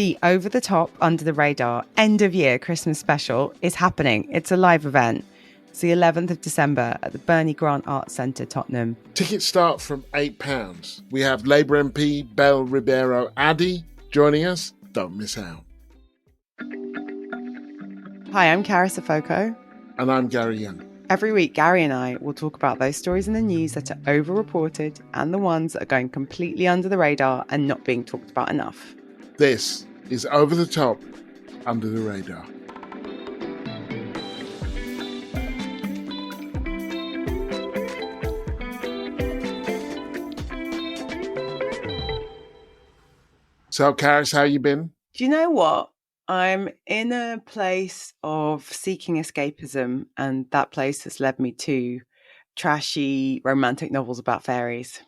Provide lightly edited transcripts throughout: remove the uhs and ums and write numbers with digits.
The Over the Top, Under the Radar end of year Christmas special is happening. It's a live event. It's the 11th of December at the Bernie Grant Arts Centre, Tottenham. Tickets start from £8. We have Labour MP Bel Ribeiro Addy joining us. Don't miss out. Hi, I'm Carys. And I'm Gary Young. Every week, Gary and I will talk about those stories in the news that are overreported and the ones that are going completely under the radar and not being talked about enough. This is Over the Top, Under the Radar. So, Carys, how you been? Do you know what? I'm in a place of seeking escapism, and that place has led me to trashy romantic novels about fairies.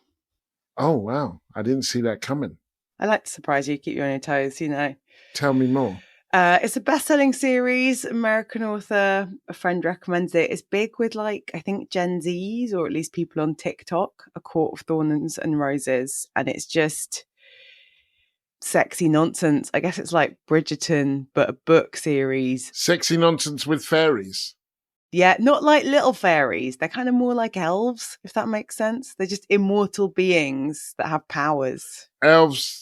Oh, wow. I didn't see that coming. I like to surprise you, keep you on your toes, you know. Tell me more. It's a best-selling series, American author, a friend recommends it. It's big with, I think Gen Zs, or at least people on TikTok, A Court of Thorns and Roses, and it's just sexy nonsense. I guess it's like Bridgerton, but a book series. Sexy nonsense with fairies. Yeah, not like little fairies. They're kind of more like elves, if that makes sense. They're just immortal beings that have powers. Elves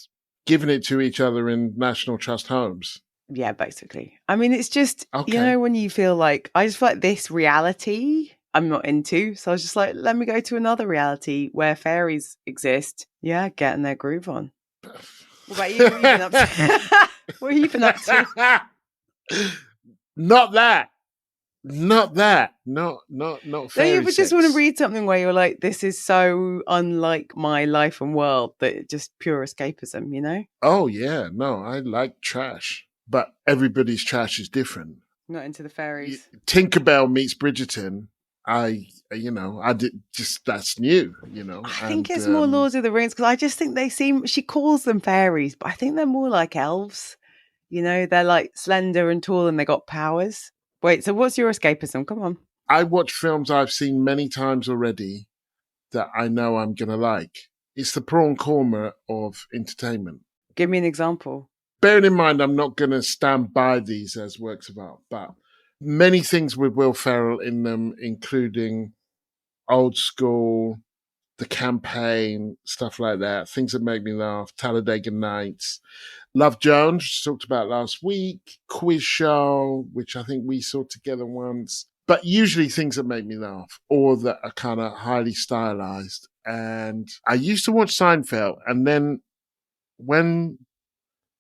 giving it to each other in National Trust homes. Yeah, basically. I mean, it's just, okay. You know, when you feel like, I just feel like this reality I'm not into. So I was just like, let me go to another reality where fairies exist. Yeah, getting their groove on. What about you? What have you been up to? What have you been up to? Not that. Not Don't fairy you ever just sex. want to read something where you're like, this is so unlike my life and world that it's just pure escapism, you know? Oh, yeah. No, I like trash. But everybody's trash is different. Not into the fairies. Tinkerbell meets Bridgerton. That's new, you know. I think it's more Lord of the Rings because I just think she calls them fairies, but I think they're more like elves. You know, they're like slender and tall and they got powers. Wait, so what's your escapism? Come on. I watch films I've seen many times already that I know I'm going to like. It's the prawn korma of entertainment. Give me an example. Bearing in mind, I'm not going to stand by these as works of art, but many things with Will Ferrell in them, including Old School, The Campaign, stuff like that, things that make me laugh, Talladega Nights, Love Jones, which we talked about last week, Quiz Show, which I think we saw together once, but usually things that make me laugh or that are kind of highly stylized. And I used to watch Seinfeld, and then when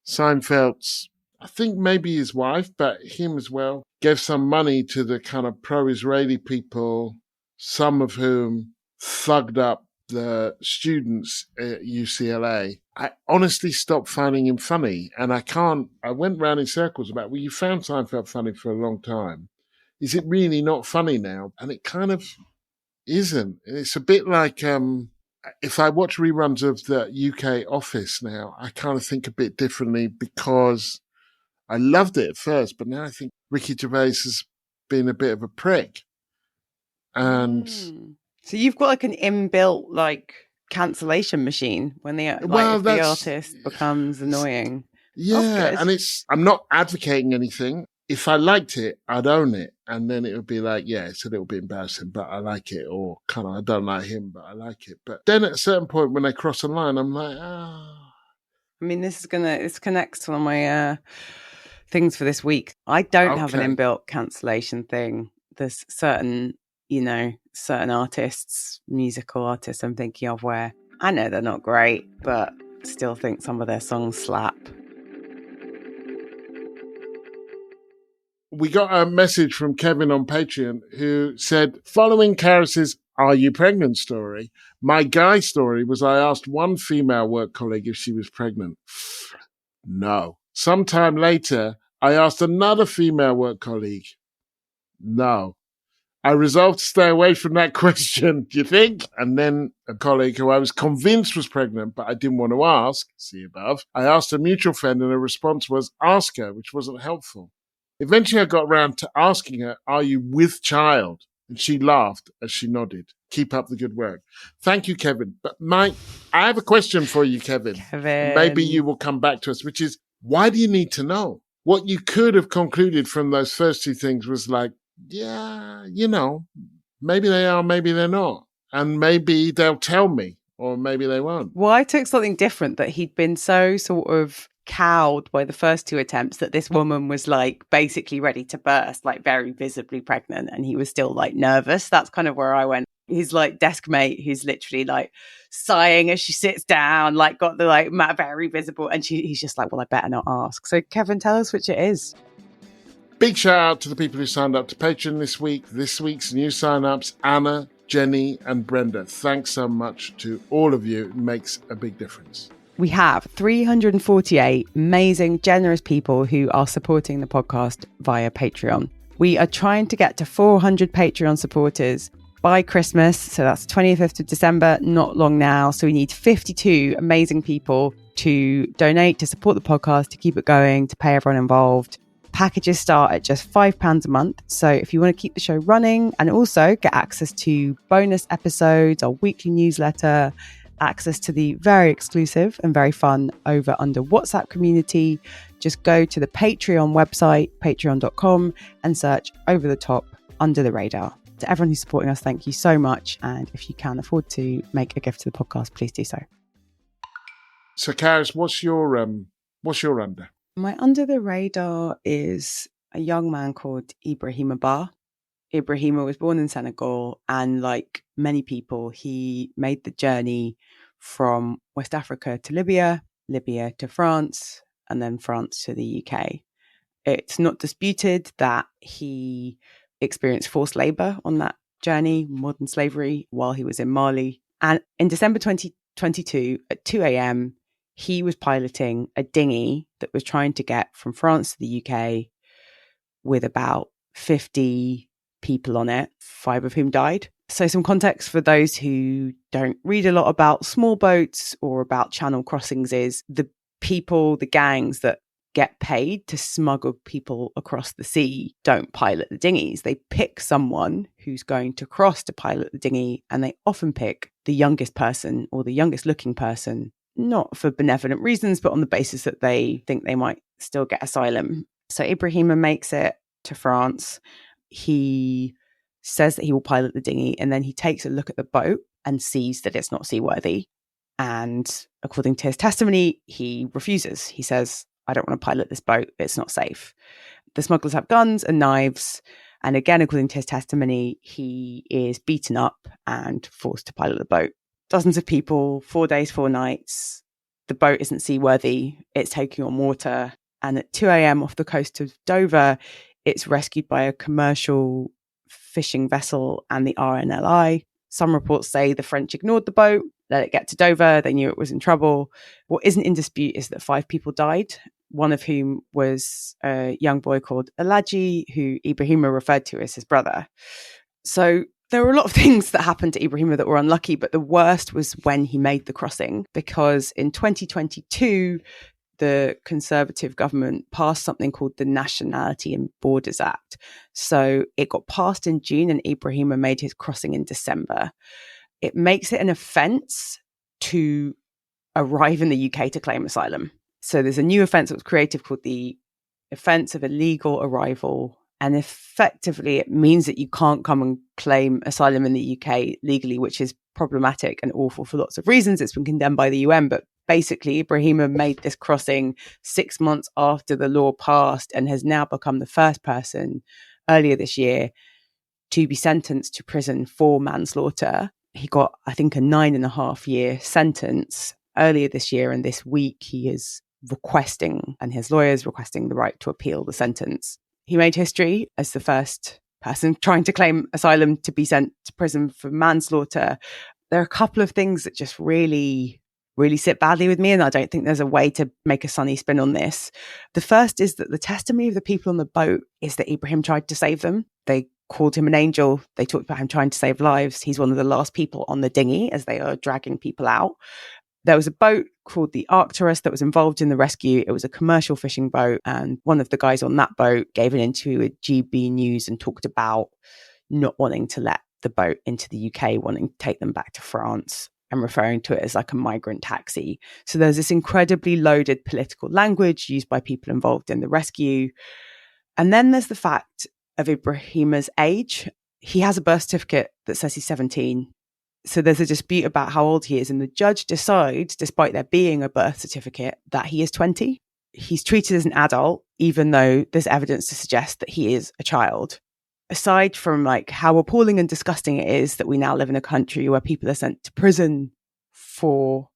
Seinfeld's, I think maybe his wife, but him as well, gave some money to the kind of pro-Israeli people, some of whom thugged up the students at UCLA. I honestly stopped finding him funny. And I went round in circles about, well, you found Seinfeld funny for a long time. Is it really not funny now? And it kind of isn't. It's a bit like, if I watch reruns of the UK Office now, I kind of think a bit differently because I loved it at first, but now I think Ricky Gervais has been a bit of a prick. And so you've got like an inbuilt cancellation machine when the artist becomes annoying. Yeah, and I'm not advocating anything. If I liked it, I'd own it. And then it would be like, yeah, it's a little bit embarrassing, but I like it. Or kind of, I don't like him, but I like it. But then at a certain point when they cross a line, I'm like, I mean, this connects to one of my things for this week. I don't have an inbuilt cancellation thing. There's certain artists, musical artists I'm thinking of where I know they're not great, but still think some of their songs slap. We got a message from Kevin on Patreon who said, following Carys's "Are you pregnant?" story, my guy story was I asked one female work colleague if she was pregnant. No. Sometime later, I asked another female work colleague. No. I resolved to stay away from that question, do you think? And then a colleague who I was convinced was pregnant, but I didn't want to ask, see above, I asked a mutual friend and her response was, ask her, which wasn't helpful. Eventually I got round to asking her, are you with child? And she laughed as she nodded. Keep up the good work. Thank you, Kevin. But I have a question for you, Kevin. Kevin. Maybe you will come back to us, which is, Why do you need to know? What you could have concluded from those first two things was like, yeah, maybe they are, maybe they're not. And maybe they'll tell me, or maybe they won't. Well, I took something different, that he'd been so sort of cowed by the first two attempts that this woman was like basically ready to burst, like very visibly pregnant, and he was still like nervous. That's kind of where I went. His like desk mate, who's literally like sighing as she sits down, like got the like very visible, and he's just like, well, I better not ask. So Kevin, tell us which it is. Big shout out to the people who signed up to Patreon this week. This week's new sign-ups, Anna, Jenny and Brenda. Thanks so much to all of you. It makes a big difference. We have 348 amazing, generous people who are supporting the podcast via Patreon. We are trying to get to 400 Patreon supporters by Christmas. So that's 25th of December, not long now. So we need 52 amazing people to donate, to support the podcast, to keep it going, to pay everyone involved. Packages start at just £5 a month. So if you want to keep the show running and also get access to bonus episodes, our weekly newsletter, access to the very exclusive and very fun over under WhatsApp community, just go to the Patreon website, patreon.com, and search Over the Top, Under the Radar. To everyone who's supporting us, thank you so much. And if you can afford to make a gift to the podcast, please do so. So, Carys, what's your under? My under the radar is a young man called Ibrahima Bah. Ibrahima was born in Senegal, and like many people, he made the journey from West Africa to Libya, Libya to France, and then France to the UK. It's not disputed that he experienced forced labour on that journey, modern slavery, while he was in Mali. And in December 2022 at 2 a.m, he was piloting a dinghy that was trying to get from France to the UK with about 50 people on it, 5 of whom died. So some context for those who don't read a lot about small boats or about channel crossings is the people, the gangs that get paid to smuggle people across the sea don't pilot the dinghies. They pick someone who's going to cross to pilot the dinghy, and they often pick the youngest person or the youngest looking person, not for benevolent reasons, but on the basis that they think they might still get asylum. So Ibrahima makes it to France. He says that he will pilot the dinghy, and then he takes a look at the boat and sees that it's not seaworthy. And according to his testimony, he refuses. He says, I don't want to pilot this boat. It's not safe. The smugglers have guns and knives. And again, according to his testimony, he is beaten up and forced to pilot the boat. Dozens of people, 4 days, 4 nights. The boat isn't seaworthy. It's taking on water. And at 2 a.m. off the coast of Dover, it's rescued by a commercial fishing vessel and the RNLI. Some reports say the French ignored the boat, let it get to Dover. They knew it was in trouble. What isn't in dispute is that 5 people died, one of whom was a young boy called Alaji, who Ibrahima referred to as his brother. So there were a lot of things that happened to Ibrahima that were unlucky, but the worst was when he made the crossing, because in 2022, the Conservative government passed something called the Nationality and Borders Act. So it got passed in June, and Ibrahima made his crossing in December. It makes it an offence to arrive in the UK to claim asylum. So there's a new offence that was created called the offence of illegal arrival. And effectively, it means that you can't come and claim asylum in the UK legally, which is problematic and awful for lots of reasons. It's been condemned by the UN, but basically, Ibrahima made this crossing 6 months after the law passed and has now become the first person earlier this year to be sentenced to prison for manslaughter. He got, I think, a 9.5-year sentence earlier this year. And this week he is requesting, and his lawyers requesting, the right to appeal the sentence. He made history as the first person trying to claim asylum to be sent to prison for manslaughter. There are a couple of things that just really sit badly with me, and I don't think there's a way to make a sunny spin on this. The first is that the testimony of the people on the boat is that Ibrahim tried to save them. They called him an angel. They talked about him trying to save lives. He's one of the last people on the dinghy as they are dragging people out. There was a boat called the Arcturus that was involved in the rescue. It was a commercial fishing boat, and one of the guys on that boat gave an interview with GB News and talked about not wanting to let the boat into the UK, wanting to take them back to France. and referring to it as like a migrant taxi. So there's this incredibly loaded political language used by people involved in the rescue. And then there's the fact of Ibrahima's age. He has a birth certificate that says he's 17. So there's a dispute about how old he is, and the judge decides, despite there being a birth certificate, that he is 20. He's treated as an adult, even though there's evidence to suggest that he is a child. Aside from like how appalling and disgusting it is that we now live in a country where people are sent to prison for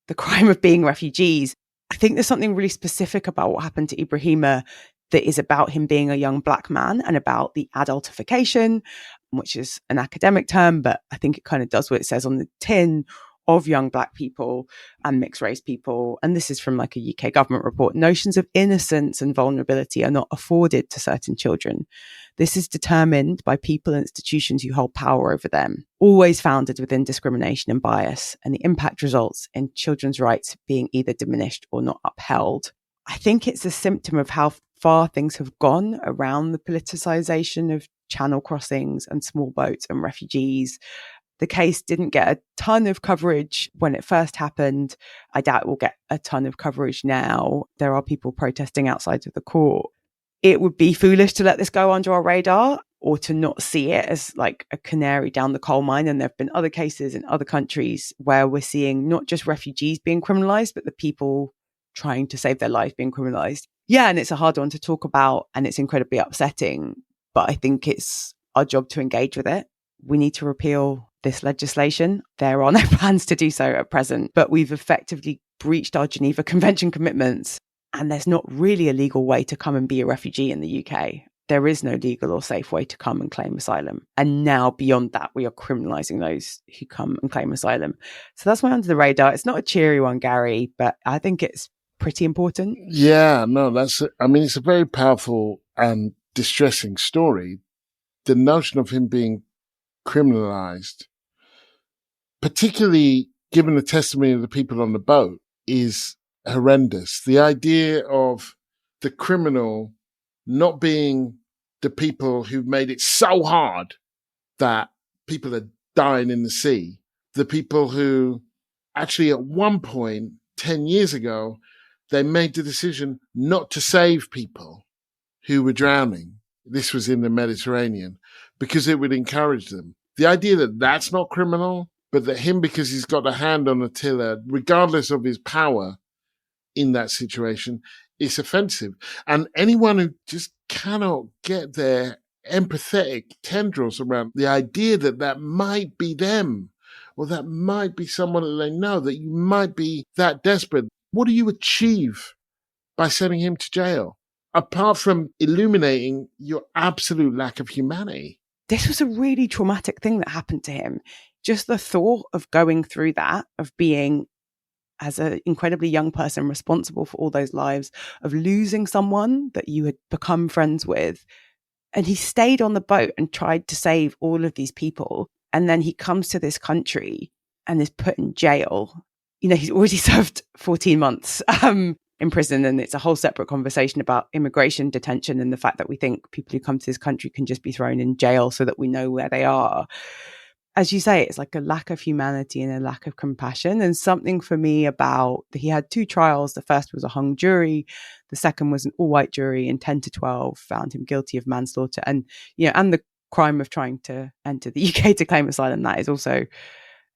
the crime of being refugees, I think there's something really specific about what happened to Ibrahima that is about him being a young black man and about the adultification, which is an academic term, but I think it kind of does what it says on the tin, of young black people and mixed race people. And this is from like a UK government report. Notions of innocence and vulnerability are not afforded to certain children. This is determined by people and institutions who hold power over them, always founded within discrimination and bias. And the impact results in children's rights being either diminished or not upheld. I think it's a symptom of how far things have gone around the politicization of channel crossings and small boats and refugees. The case didn't get a ton of coverage when it first happened. I doubt it will get a ton of coverage now. There are people protesting outside of the court. It would be foolish to let this go under our radar or to not see it as like a canary down the coal mine. And there have been other cases in other countries where we're seeing not just refugees being criminalized, but the people trying to save their life being criminalized. Yeah, and it's a hard one to talk about and it's incredibly upsetting, but I think it's our job to engage with it. We need to repeal this legislation. There are no plans to do so at present, but we've effectively breached our Geneva Convention commitments. And there's not really a legal way to come and be a refugee in the UK. There is no legal or safe way to come and claim asylum. And now beyond that, we are criminalising those who come and claim asylum. So that's my under the radar. It's not a cheery one, Gary, but I think it's pretty important. Yeah, no, it's a very powerful and distressing story. The notion of him being criminalised, particularly given the testimony of the people on the boat, is horrendous. The idea of the criminal not being the people who've made it so hard that people are dying in the sea, the people who actually at one point, 10 years ago, they made the decision not to save people who were drowning. This was in the Mediterranean because it would encourage them. The idea that that's not criminal, but that him, because he's got a hand on the tiller, regardless of his power in that situation, is offensive. And anyone who just cannot get their empathetic tendrils around the idea that that might be them, or that might be someone that they know, that you might be that desperate. What do you achieve by sending him to jail? Apart from illuminating your absolute lack of humanity. This was a really traumatic thing that happened to him. Just the thought of going through that, of being, as an incredibly young person, responsible for all those lives, of losing someone that you had become friends with. And he stayed on the boat and tried to save all of these people. And then he comes to this country and is put in jail. You know, he's already served 14 months in prison, and it's a whole separate conversation about immigration detention and the fact that we think people who come to this country can just be thrown in jail so that we know where they are. As you say, it's like a lack of humanity and a lack of compassion. And something for me about, he had two trials. The first was a hung jury. The second was an all-white jury, and 10 to 12 found him guilty of manslaughter. And, you know, and the crime of trying to enter the UK to claim asylum. That is also,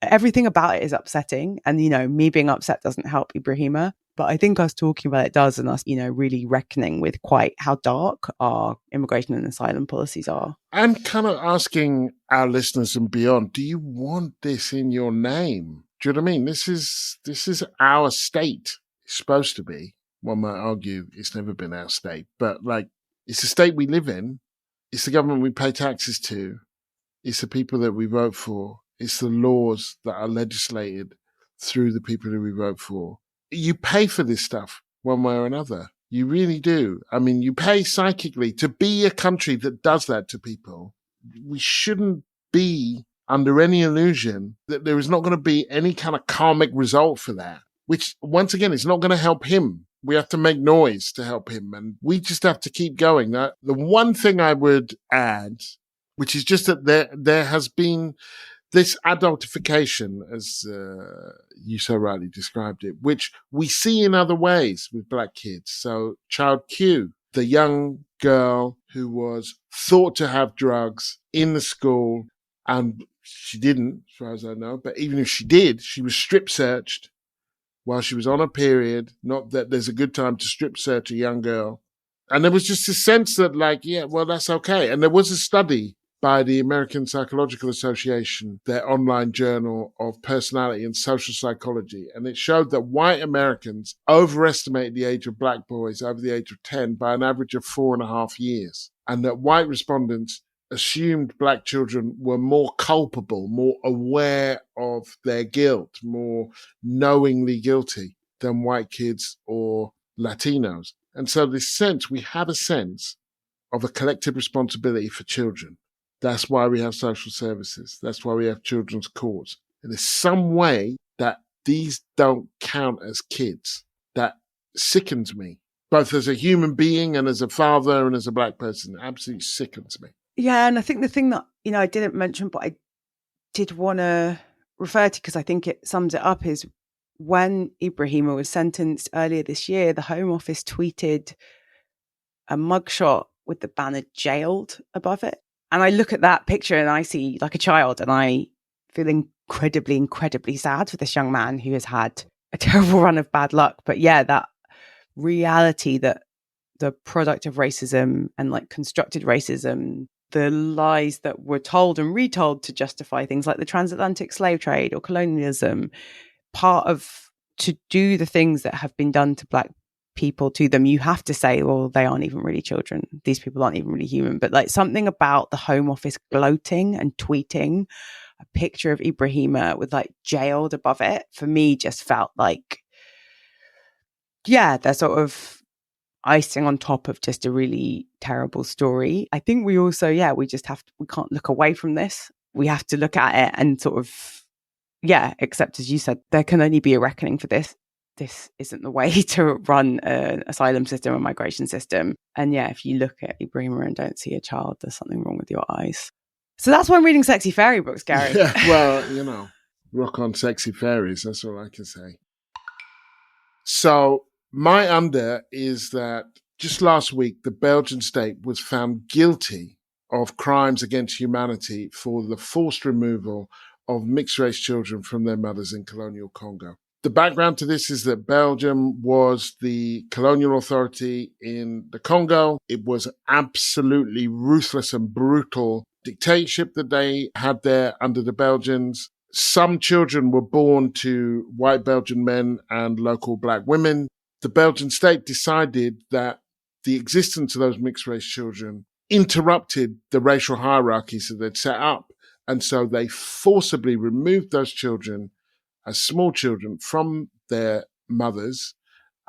everything about it is upsetting. And, you know, me being upset doesn't help Ibrahima. But I think us talking about it does, and us, you know, really reckoning with quite how dark our immigration and asylum policies are. I'm kind of asking our listeners and beyond, do you want this in your name? Do you know what I mean? This is our state. It's supposed to be. One might argue it's never been our state, but like, it's the state we live in. It's the government we pay taxes to. It's the people that we vote for. It's the laws that are legislated through the people who we vote for. You pay for this stuff one way or another. You really do. I mean, you pay psychically to be a country that does that to people. We shouldn't be under any illusion that there is not going to be any kind of karmic result for that, which once again is not going to help him. We have to make noise to help him, and we just have to keep going. Now, the one thing I would add, which is just that there has been this adultification, as you so rightly described it, which we see in other ways with black kids. So Child Q, the young girl who was thought to have drugs in the school, and she didn't, as far as I know. But even if she did, she was strip searched while she was on a period. Not that there's a good time to strip search a young girl. And there was just a sense that, like, yeah, well, that's okay. And there was a study by the American Psychological Association, their online journal of personality and social psychology. And it showed that white Americans overestimate the age of black boys over the age of 10 by an average of 4.5 years. And that white respondents assumed black children were more culpable, more aware of their guilt, more knowingly guilty than white kids or Latinos. And so we have a sense of a collective responsibility for children. That's why we have social services. That's why we have children's courts. And there's some way that these don't count as kids. That sickens me, both as a human being and as a father and as a black person. It absolutely sickens me. Yeah, and I think the thing that, I didn't mention, but I did want to refer to, because I think it sums it up, is when Ibrahima was sentenced earlier this year, the Home Office tweeted a mugshot with the banner "jailed" above it. And I look at that picture and I see like a child, and I feel incredibly, incredibly sad for this young man who has had a terrible run of bad luck. But yeah, that reality that the product of racism and like constructed racism, the lies that were told and retold to justify things like the transatlantic slave trade or colonialism, part of, to do the things that have been done to black people to them, you have to say, well, they aren't even really children. These people aren't even really human. But like something about the Home Office gloating and tweeting a picture of Ibrahima with like "jailed" above it, for me just felt like, yeah, they're sort of icing on top of just a really terrible story. I think we also, we can't look away from this. We have to look at it and sort of, except, as you said, there can only be a reckoning for this. This isn't the way to run an asylum system or migration system. And if you look at Ibrahima and don't see a child, there's something wrong with your eyes. So that's why I'm reading sexy fairy books, Gary. Yeah, well, rock on sexy fairies. That's all I can say. So my under is that just last week, the Belgian state was found guilty of crimes against humanity for the forced removal of mixed-race children from their mothers in colonial Congo. The background to this is that Belgium was the colonial authority in the Congo. It was absolutely ruthless and brutal dictatorship that they had there under the Belgians. Some children were born to white Belgian men and local black women. The Belgian state decided that the existence of those mixed-race children interrupted the racial hierarchies that they'd set up. And so they forcibly removed those children as small children from their mothers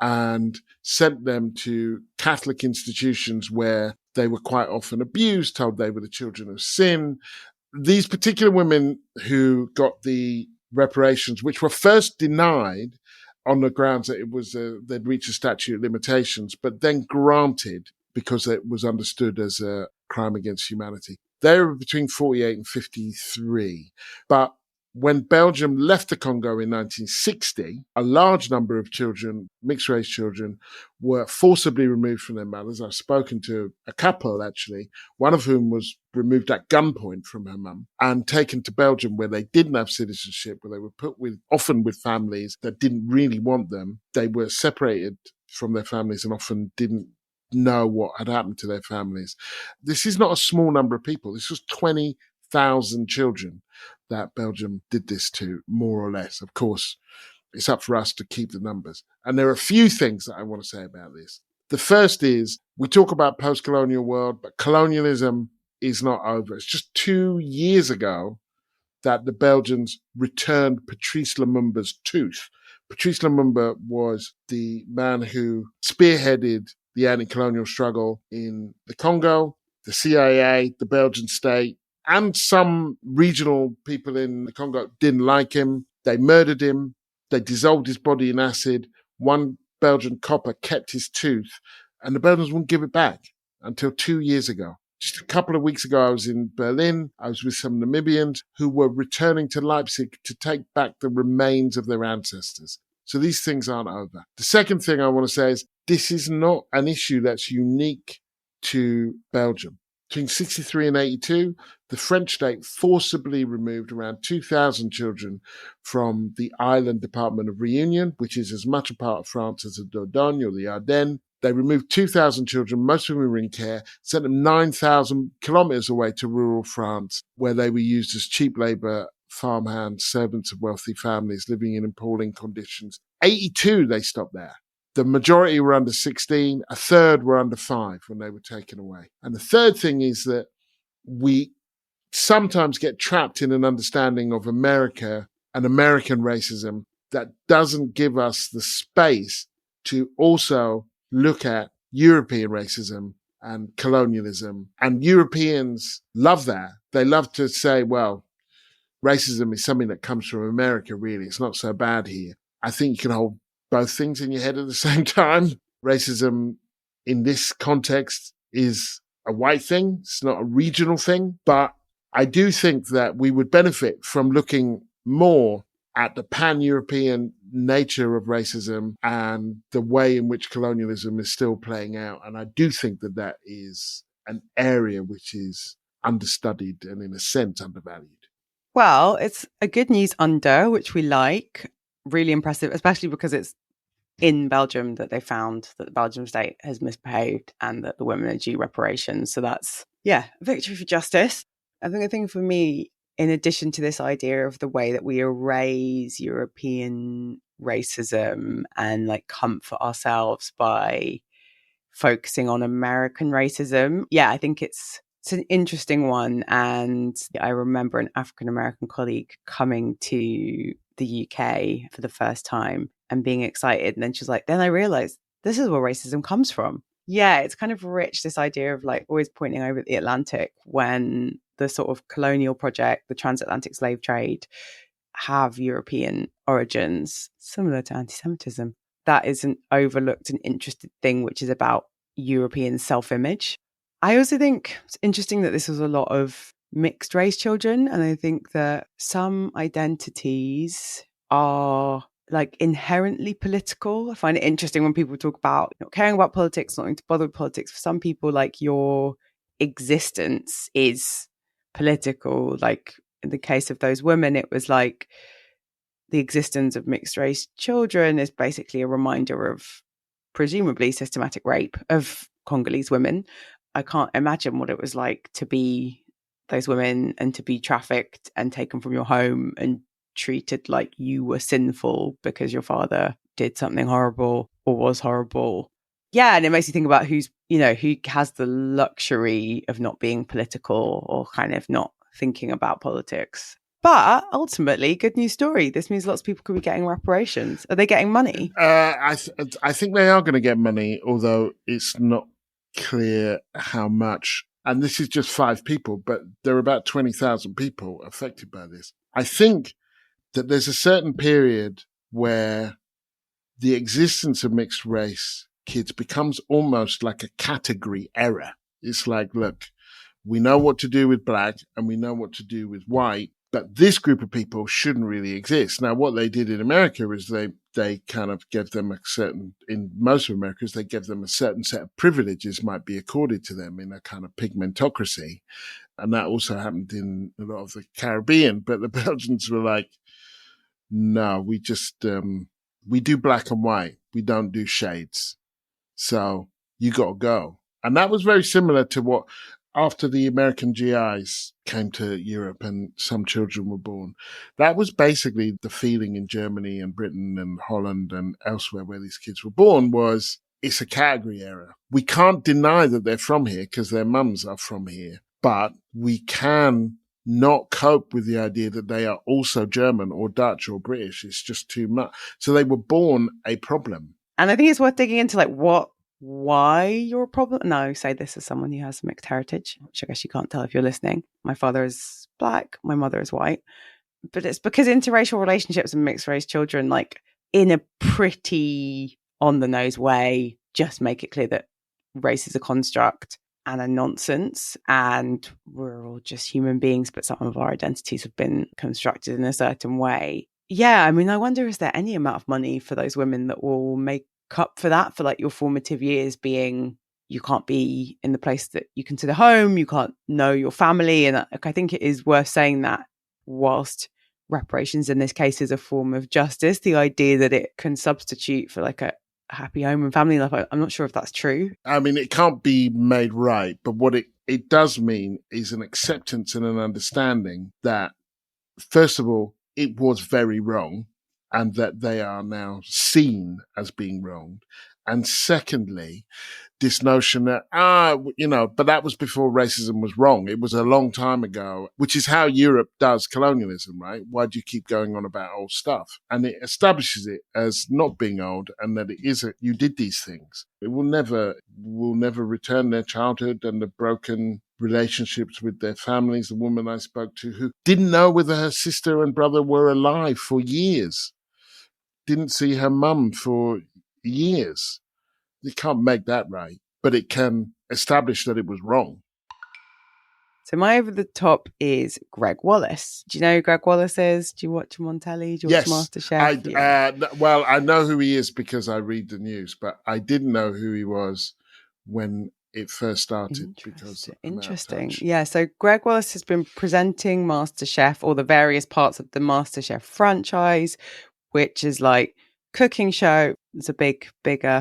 and sent them to Catholic institutions where they were quite often abused, told they were the children of sin. These particular women who got the reparations, which were first denied on the grounds that it was they'd reached a statute of limitations, but then granted because it was understood as a crime against humanity. They were between 48 and 53. But when Belgium left the Congo in 1960, a large number of children, mixed-race children, were forcibly removed from their mothers. I've spoken to a couple, actually, one of whom was removed at gunpoint from her mum and taken to Belgium, where they didn't have citizenship, where they were put often with families that didn't really want them. They were separated from their families and often didn't know what had happened to their families. This is not a small number of people. This was 20,000 children that Belgium did this to, more or less. Of course, it's up for us to keep the numbers. And there are a few things that I want to say about this. The first is, we talk about post-colonial world, but colonialism is not over. It's just 2 years ago that the Belgians returned Patrice Lumumba's tooth. Patrice Lumumba was the man who spearheaded the anti-colonial struggle in the Congo. The CIA, the Belgian state, and some regional people in the Congo didn't like him. They murdered him. They dissolved his body in acid. One Belgian copper kept his tooth, and the Belgians wouldn't give it back until 2 years ago. Just a couple of weeks ago, I was in Berlin. I was with some Namibians who were returning to Leipzig to take back the remains of their ancestors. So these things aren't over. The second thing I want to say is this is not an issue that's unique to Belgium. Between 63 and 82, the French state forcibly removed around 2,000 children from the island department of Reunion, which is as much a part of France as the Dordogne or the Ardennes. They removed 2,000 children, most of them were in care, sent them 9,000 kilometers away to rural France, where they were used as cheap labor, farmhands, servants of wealthy families living in appalling conditions. 82, they stopped there. The majority were under 16, a third were under 5 when they were taken away. And the third thing is that we sometimes get trapped in an understanding of America and American racism that doesn't give us the space to also look at European racism and colonialism. And Europeans love that. They love to say, well, racism is something that comes from America, really. It's not so bad here. I think you can hold both things in your head at the same time. Racism in this context is a white thing. It's not a regional thing. But I do think that we would benefit from looking more at the pan-European nature of racism and the way in which colonialism is still playing out. And I do think that that is an area which is understudied and in a sense undervalued. Well, it's a good news under, which we like. Really impressive, especially because it's in Belgium that they found that the Belgian state has misbehaved and that the women are due reparations. So that's, a victory for justice. I think the thing for me, in addition to this idea of the way that we erase European racism and like comfort ourselves by focusing on American racism, I think it's an interesting one. And I remember an African-American colleague coming to the UK for the first time and being excited. And then she's like, then I realized this is where racism comes from. Yeah, it's kind of rich, this idea of like always pointing over the Atlantic when the sort of colonial project, the transatlantic slave trade, have European origins, similar to anti-Semitism. That is an overlooked and interesting thing, which is about European self-image. I also think it's interesting that this was a lot of mixed race children. And I think that some identities are like inherently political. I find it interesting when people talk about not caring about politics, not wanting to bother with politics. For some people, like your existence is political. Like in the case of those women, it was like the existence of mixed race children is basically a reminder of presumably systematic rape of Congolese women. I can't imagine what it was like to be those women and to be trafficked and taken from your home and treated like you were sinful because your father did something horrible or was horrible. Yeah, and it makes you think about who has the luxury of not being political or kind of not thinking about politics. But ultimately, good news story. This means lots of people could be getting reparations. Are they getting money? I think they are going to get money, although it's not clear how much. And this is just 5 people, but there are about 20,000 people affected by this. I think that there's a certain period where the existence of mixed race kids becomes almost like a category error. It's like, look, we know what to do with black and we know what to do with white, but this group of people shouldn't really exist. Now, what they did in America is they kind of gave them in most of America, they gave them a certain set of privileges might be accorded to them in a kind of pigmentocracy. And that also happened in a lot of the Caribbean. But the Belgians were like, no, we just, we do black and white. We don't do shades. So you got to go. And that was very similar to what, after the American GIs came to Europe and some children were born, that was basically the feeling in Germany and Britain and Holland and elsewhere where these kids were born was, it's a category error. We can't deny that they're from here because their mums are from here, but we can not cope with the idea that they are also German or Dutch or British. It's just too much. So they were born a problem. And I think it's worth digging into like why you're a problem. No, say this as someone who has mixed heritage, which I guess you can't tell if you're listening. My father is black, my mother is white. But it's because interracial relationships and mixed race children, like in a pretty on the nose way, just make it clear that race is a construct and a nonsense, and we're all just human beings, but some of our identities have been constructed in a certain way. Yeah, I mean, I wonder, is there any amount of money for those women that will make up for that, for like your formative years being, you can't be in the place that you consider home, you can't know your family. And I think it is worth saying that whilst reparations in this case is a form of justice, the idea that it can substitute for like a happy home and family life, I'm not sure if that's true. I mean, it can't be made right, but what it does mean is an acceptance and an understanding that, first of all, it was very wrong and that they are now seen as being wronged. And secondly, this notion that, but that was before racism was wrong. It was a long time ago, which is how Europe does colonialism, right? Why do you keep going on about old stuff? And it establishes it as not being old and that it is, you did these things. It will never return their childhood and the broken relationships with their families. The woman I spoke to who didn't know whether her sister and brother were alive for years, didn't see her mum for years. You can't make that right, but it can establish that it was wrong. So my over the top is Gregg Wallace. Do you know who Gregg Wallace is? Do you watch him on telly? Do you watch MasterChef? Well, I know who he is because I read the news, but I didn't know who he was when it first started. Interesting. Yeah, so Gregg Wallace has been presenting MasterChef, or the various parts of the MasterChef franchise, which is like cooking show. It's a big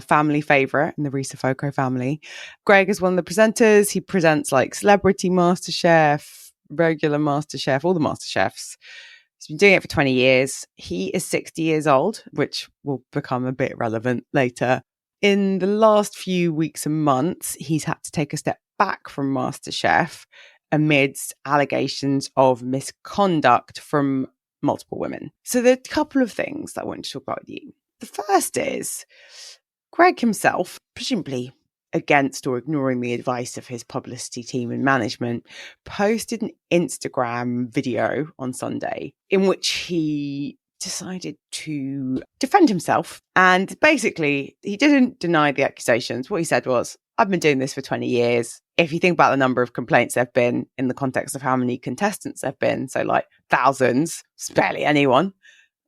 family favorite in the Risa Foco family. Gregg is one of the presenters. He presents like Celebrity MasterChef, regular MasterChef, all the MasterChefs. He's been doing it for 20 years. He is 60 years old, which will become a bit relevant later. In the last few weeks and months, he's had to take a step back from MasterChef amidst allegations of misconduct from multiple women. So there are a couple of things that I want to talk about with you. The first is Gregg himself, presumably against or ignoring the advice of his publicity team and management, posted an Instagram video on Sunday in which he decided to defend himself. And basically, he didn't deny the accusations. What he said was, I've been doing this for 20 years. If you think about the number of complaints there have been in the context of how many contestants there have been, so like thousands, it's barely anyone,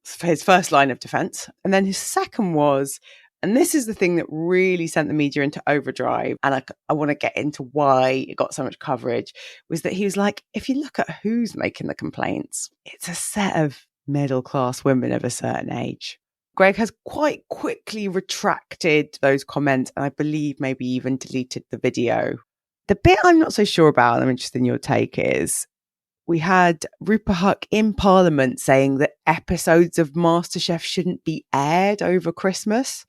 for his first line of defense. And then his second was, and this is the thing that really sent the media into overdrive, and I want to get into why it got so much coverage, was that he was like, if you look at who's making the complaints, it's a set of middle-class women of a certain age. Gregg has quite quickly retracted those comments, and I believe maybe even deleted the video. The bit I'm not so sure about, I'm interested in your take, is we had Rupert Huck in Parliament saying that episodes of MasterChef shouldn't be aired over Christmas,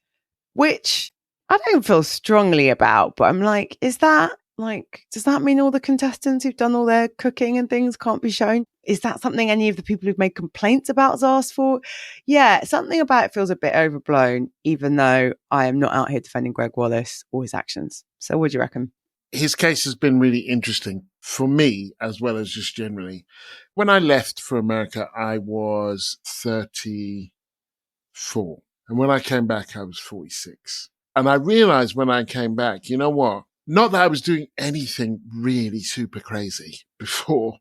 which I don't feel strongly about, but I'm like, is that like, does that mean all the contestants who've done all their cooking and things can't be shown? Is that something any of the people who've made complaints about has asked for? Yeah, something about it feels a bit overblown, even though I am not out here defending Gregg Wallace or his actions. So what do you reckon? His case has been really interesting for me, as well as just generally. When I left for America, I was 34. And when I came back, I was 46. And I realized when I came back, you know what? Not that I was doing anything really super crazy before,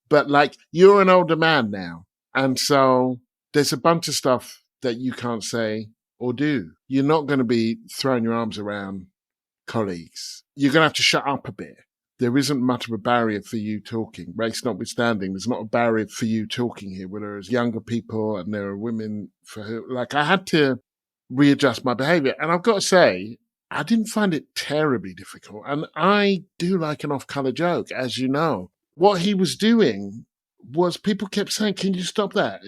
but like, you're an older man now. And so there's a bunch of stuff that you can't say or do. You're not going to be throwing your arms around colleagues. You're going to have to shut up a bit. There isn't much of a barrier for you talking. Race notwithstanding, there's not a barrier for you talking here, where there's younger people and there are women for who, like, I had to readjust my behavior. And I've got to say, I didn't find it terribly difficult. And I do like an off-color joke, as you know. What he was doing was, people kept saying, can you stop that?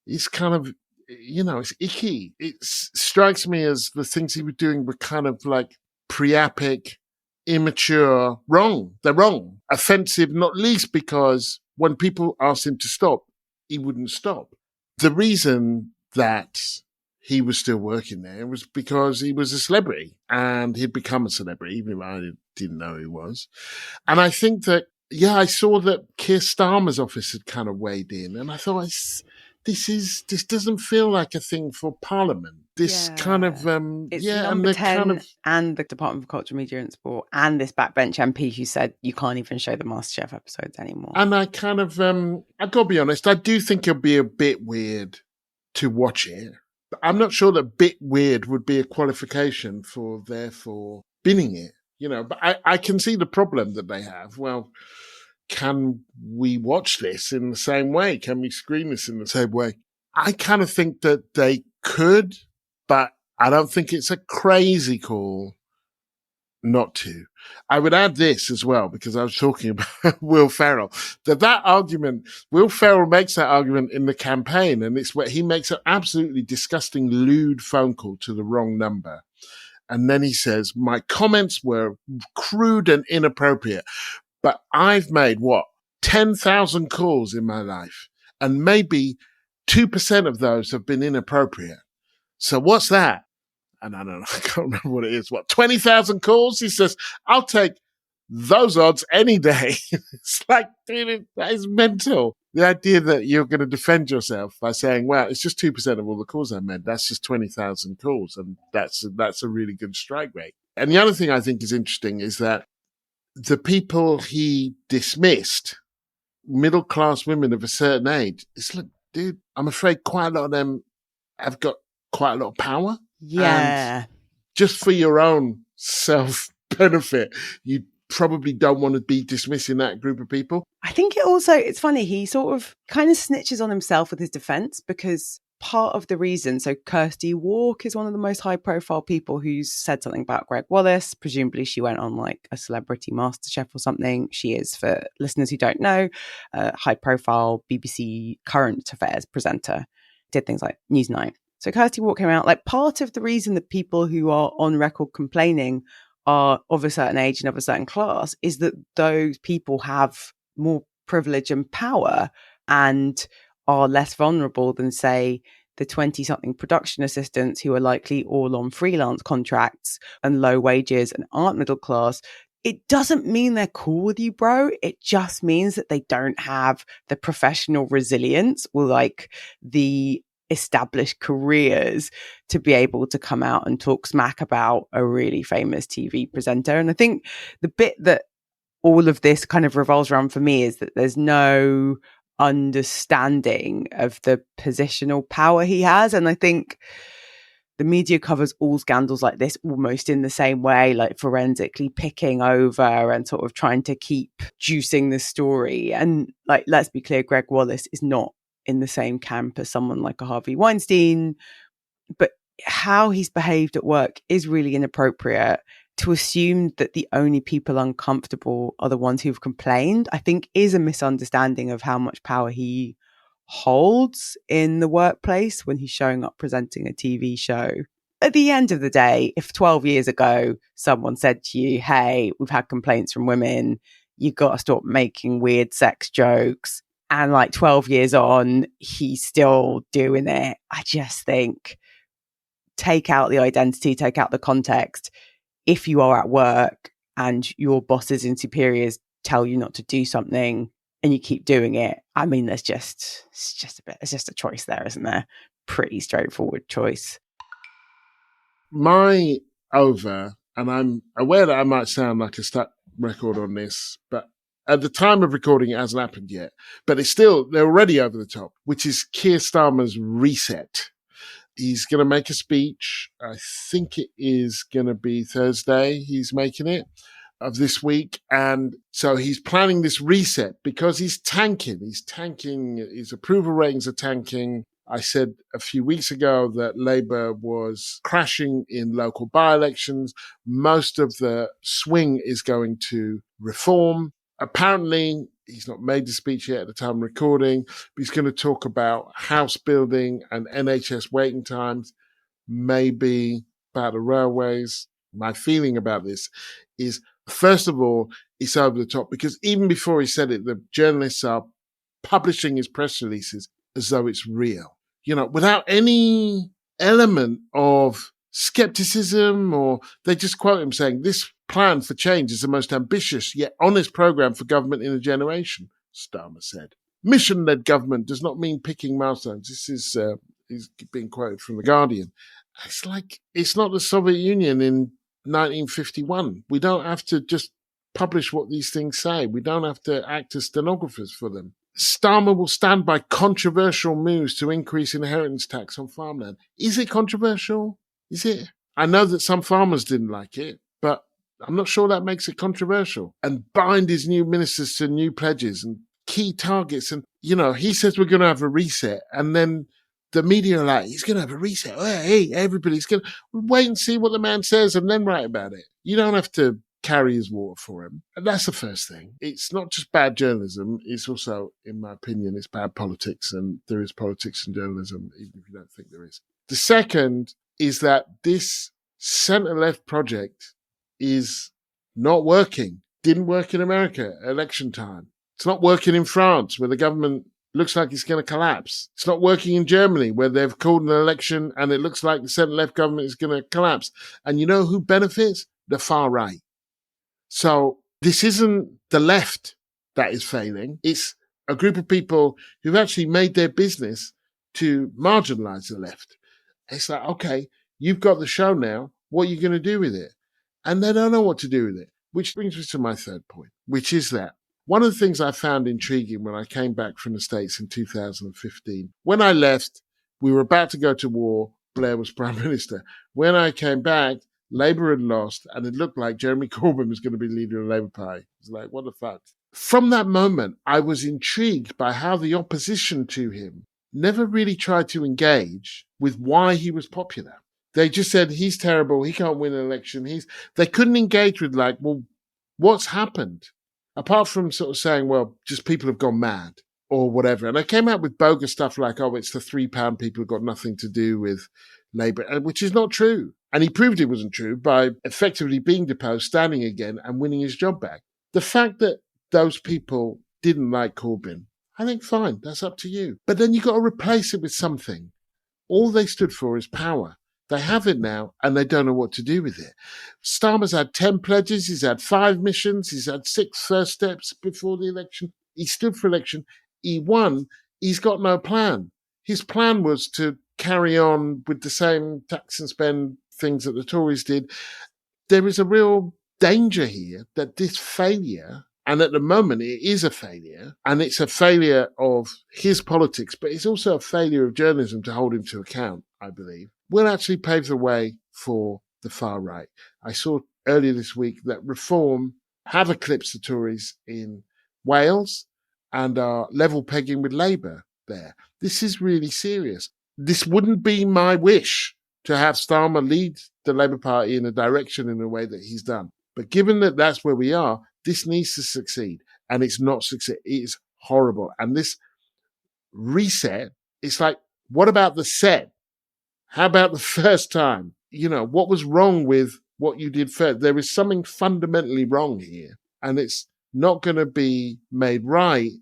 It's kind of, it's icky. It strikes me as the things he was doing were kind of like priapic, immature, wrong. They're wrong. Offensive, not least because when people asked him to stop, he wouldn't stop. The reason that he was still working there was because he was a celebrity and he'd become a celebrity, even if I didn't know he was. And I think that, I saw that Keir Starmer's office had kind of weighed in, and I thought, this doesn't feel like a thing for Parliament. This kind of it's and number the 10 kind of and the Department for Culture, Media and Sport and this backbench MP who said you can't even show the MasterChef episodes anymore. And I kind of I gotta be honest, I do think it'll be a bit weird to watch it. I'm not sure that bit weird would be a qualification for therefore binning it, but I can see the problem that they have. Well, can we watch this in the same way? Can we screen this in the same way? I kind of think that they could, but I don't think it's a crazy call not to. I would add this as well, because I was talking about Will Ferrell, that argument, Will Ferrell makes that argument in the campaign, and it's where he makes an absolutely disgusting, lewd phone call to the wrong number. And then he says, my comments were crude and inappropriate, but I've made 10,000 calls in my life, and maybe 2% of those have been inappropriate. So what's that? And I don't know, I can't remember what it is. 20,000 calls? He says, I'll take those odds any day. It's like, dude, that is mental. The idea that you're going to defend yourself by saying, well, it's just 2% of all the calls I made. That's just 20,000 calls. And that's a really good strike rate. And the other thing I think is interesting is that the people he dismissed, middle-class women of a certain age, it's like, dude, I'm afraid quite a lot of them have got quite a lot of power. Yeah. And just for your own self-benefit, you probably don't want to be dismissing that group of people. I think it's funny, he sort of kind of snitches on himself with his defense, because part of the reason, so Kirsty Walk is one of the most high-profile people who's said something about Gregg Wallace. Presumably she went on like a celebrity MasterChef or something. She is, for listeners who don't know, a high-profile BBC current affairs presenter, did things like Newsnight. So Kirsty Walk came out, like, part of the reason that people who are on record complaining are of a certain age and of a certain class is that those people have more privilege and power and are less vulnerable than, say, the 20-something production assistants who are likely all on freelance contracts and low wages and aren't middle class. It doesn't mean they're cool with you, bro. It just means that they don't have the professional resilience or like the established careers to be able to come out and talk smack about a really famous TV presenter. And I think the bit that all of this kind of revolves around for me is that there's no understanding of the positional power he has. And I think the media covers all scandals like this almost in the same way, like forensically picking over and sort of trying to keep juicing the story. And like, let's be clear, Gregg Wallace is not in the same camp as someone like a Harvey Weinstein, but how he's behaved at work is really inappropriate. To assume that the only people uncomfortable are the ones who've complained, I think is a misunderstanding of how much power he holds in the workplace when he's showing up presenting a TV show. At the end of the day, if 12 years ago someone said to you, hey, we've had complaints from women, you got to stop making weird sex jokes, and like 12 years on, he's still doing it, I just think, take out the identity, take out the context. If you are at work and your bosses and superiors tell you not to do something and you keep doing it, I mean, it's just a choice there, isn't there? Pretty straightforward choice. My over, and I'm aware that I might sound like a stuck record on this, but at the time of recording, it hasn't happened yet. But they're already over the top, which is Keir Starmer's reset. He's going to make a speech. I think it is going to be Thursday. He's making it of this week. And so he's planning this reset because he's tanking. His approval ratings are tanking. I said a few weeks ago that Labour was crashing in local by-elections. Most of the swing is going to reform. Apparently, he's not made the speech yet at the time of recording, but he's going to talk about house building and NHS waiting times, maybe about the railways. My feeling about this is, first of all, it's over the top because even before he said it, the journalists are publishing his press releases as though it's real, without any element of skepticism, or they just quote him saying, this plan for change is the most ambitious yet honest program for government in a generation, Starmer said. mission-led government does not mean picking milestones. This is being quoted from The Guardian. It's like, it's not the Soviet Union in 1951. We don't have to just publish what these things say. We don't have to act as stenographers for them. Starmer will stand by controversial moves to increase inheritance tax on farmland. Is it controversial? Is it? I know that some farmers didn't like it, but I'm not sure that makes it controversial. And bind his new ministers to new pledges and key targets. And, he says we're going to have a reset. And then the media are like, he's going to have a reset. Oh, hey, everybody's going to wait and see what the man says and then write about it. You don't have to carry his water for him. And that's the first thing. It's not just bad journalism. It's also, in my opinion, it's bad politics. And there is politics in journalism, even if you don't think there is. The second is that this centre-left project is not working. Didn't work in America at election time. It's not working in France, where the government looks like it's going to collapse. It's not working in Germany, where they've called an election and it looks like the centre-left government is going to collapse. And you know who benefits? The far right. So this isn't the left that is failing. It's a group of people who've actually made their business to marginalise the left. It's like, okay, you've got the show now. What are you going to do with it? And they don't know what to do with it, which brings me to my third point, which is that one of the things I found intriguing when I came back from the States in 2015, when I left, we were about to go to war. Blair was Prime Minister. When I came back, Labour had lost, and it looked like Jeremy Corbyn was going to be leader of the Labour Party. It was like, what the fuck? From that moment, I was intrigued by how the opposition to him never really tried to engage with why he was popular. They just said, he's terrible, he can't win an election. They couldn't engage with like, well, what's happened? Apart from sort of saying, well, just people have gone mad or whatever. And I came out with bogus stuff like, oh, it's the £3 people who've got nothing to do with Labour, which is not true. And he proved it wasn't true by effectively being deposed, standing again and winning his job back. The fact that those people didn't like Corbyn, I think, fine, that's up to you. But then you've got to replace it with something. All they stood for is power. They have it now, and they don't know what to do with it. Starmer's had 10 pledges. He's had 5 missions. He's had 6 first steps before the election. He stood for election. He won. He's got no plan. His plan was to carry on with the same tax and spend things that the Tories did. There is a real danger here that this failure, and at the moment it is a failure, and it's a failure of his politics, but it's also a failure of journalism to hold him to account, I believe, will actually pave the way for the far right. I saw earlier this week that Reform have eclipsed the Tories in Wales and are level pegging with Labour there. This is really serious. This wouldn't be my wish to have Starmer lead the Labour Party in a direction in a way that he's done. But given that that's where we are, this needs to succeed. And it's not succeed. It is horrible. And this reset, it's like, what about the set? How about the first time? What was wrong with what you did first? There is something fundamentally wrong here. And it's not going to be made right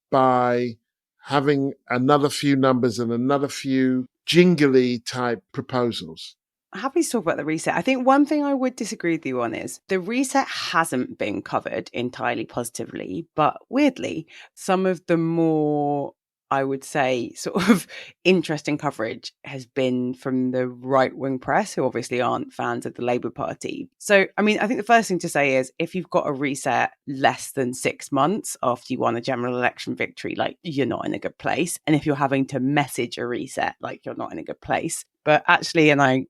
by having another few numbers and another few jingly type proposals. Happy to talk about the reset. I think one thing I would disagree with you on is the reset hasn't been covered entirely positively, but weirdly, some of the more, I would say, sort of interesting coverage has been from the right-wing press, who obviously aren't fans of the Labour Party. So, I think the first thing to say is if you've got a reset less than 6 months after you won a general election victory, like, you're not in a good place. And if you're having to message a reset, like, you're not in a good place. But actually, and I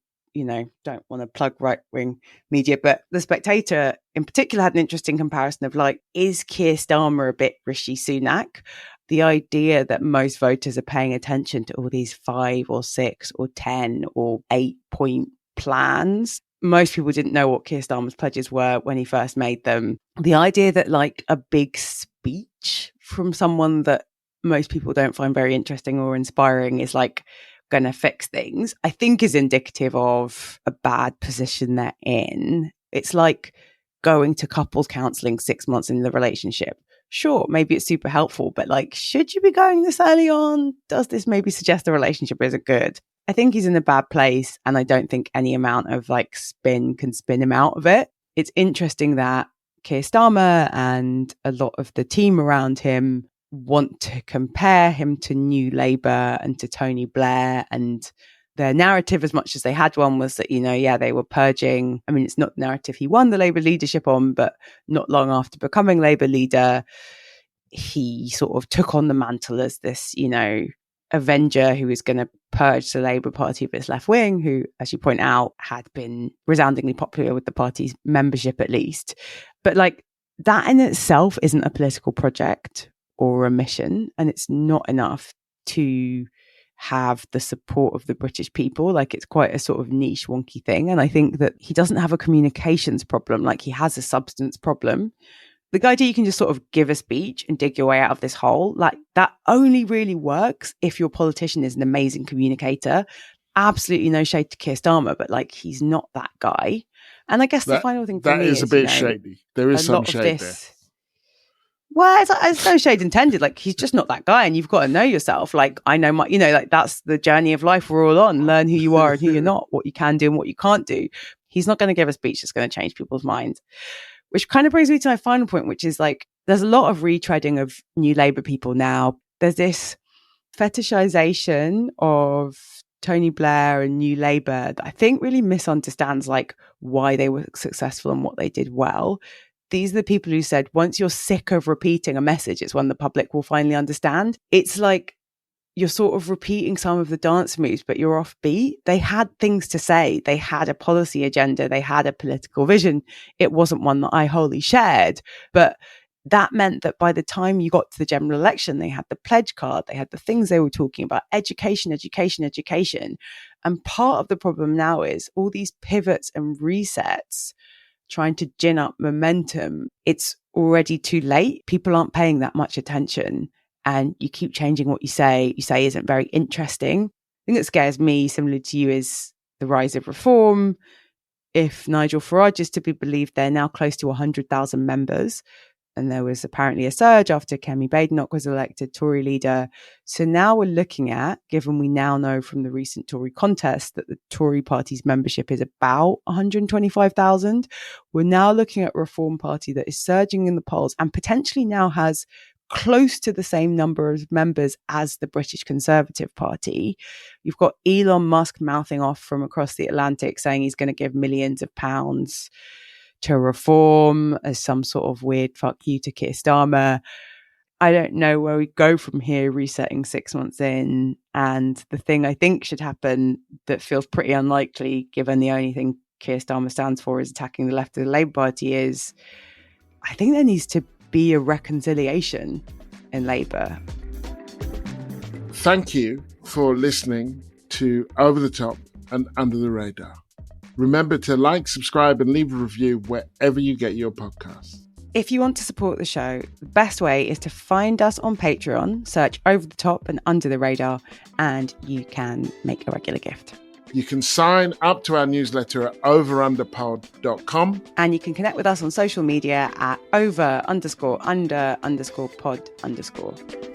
don't want to plug right-wing media, but The Spectator in particular had an interesting comparison of like, is Keir Starmer a bit Rishi Sunak? The idea that most voters are paying attention to all these 5 or 6 or 10 or 8-point plans. Most people didn't know what Keir Starmer's pledges were when he first made them. The idea that like a big speech from someone that most people don't find very interesting or inspiring is like going to fix things, I think is indicative of a bad position they're in. It's like going to couples counselling 6 months in the relationship. Sure, maybe it's super helpful, but like, should you be going this early on? Does this maybe suggest the relationship isn't good? I think he's in a bad place, and I don't think any amount of like spin can spin him out of it. It's interesting that Keir Starmer and a lot of the team around him want to compare him to New Labour and to Tony Blair, and their narrative, as much as they had one, was that, they were purging. I mean, it's not the narrative he won the Labour leadership on, but not long after becoming Labour leader, he sort of took on the mantle as this, avenger who was going to purge the Labour Party of its left wing, who, as you point out, had been resoundingly popular with the party's membership at least. But that in itself isn't a political project or a mission, and it's not enough to have the support of the British people. It's quite a sort of niche, wonky thing. And I think that he doesn't have a communications problem, he has a substance problem. The idea you can just sort of give a speech and dig your way out of this hole, that only really works if your politician is an amazing communicator. Absolutely no shade to Keir Starmer, but he's not that guy. And I guess the final thing for me is a bit shady. There is some shade there. Well, it's no shade intended. He's just not that guy, and you've got to know yourself. I know my, that's the journey of life we're all on. Learn who you are and who you're not, what you can do and what you can't do. He's not going to give a speech that's going to change people's minds. Which kind of brings me to my final point, which is there's a lot of retreading of New Labour people now. There's this fetishization of Tony Blair and New Labour that I think really misunderstands why they were successful and what they did well. These are the people who said, once you're sick of repeating a message, it's when the public will finally understand. It's you're sort of repeating some of the dance moves, but you're offbeat. They had things to say. They had a policy agenda. They had a political vision. It wasn't one that I wholly shared, but that meant that by the time you got to the general election, they had the pledge card. They had the things they were talking about, education. And part of the problem now is all these pivots and resets trying to gin up momentum. It's already too late. People aren't paying that much attention. And you keep changing what you say isn't very interesting. I think that scares me, similar to you, is the rise of reform. If Nigel Farage is to be believed, they're now close to 100,000 members. And there was apparently a surge after Kemi Badenoch was elected Tory leader. So now we're looking at, given we now know from the recent Tory contest that the Tory party's membership is about 125,000, we're now looking at a Reform Party that is surging in the polls and potentially now has close to the same number of members as the British Conservative Party. You've got Elon Musk mouthing off from across the Atlantic saying he's going to give millions of pounds to reform as some sort of weird fuck you to Keir Starmer. I don't know where we go from here, resetting 6 months in. And the thing I think should happen that feels pretty unlikely, given the only thing Keir Starmer stands for is attacking the left of the Labour Party, is I think there needs to be a reconciliation in Labour. Thank you for listening to Over the Top and Under the Radar. Remember to like, subscribe and leave a review wherever you get your podcasts. If you want to support the show, the best way is to find us on Patreon, search Over the Top and Under the Radar, and you can make a regular gift. You can sign up to our newsletter at overunderpod.com. And you can connect with us on social media at over_under_pod_.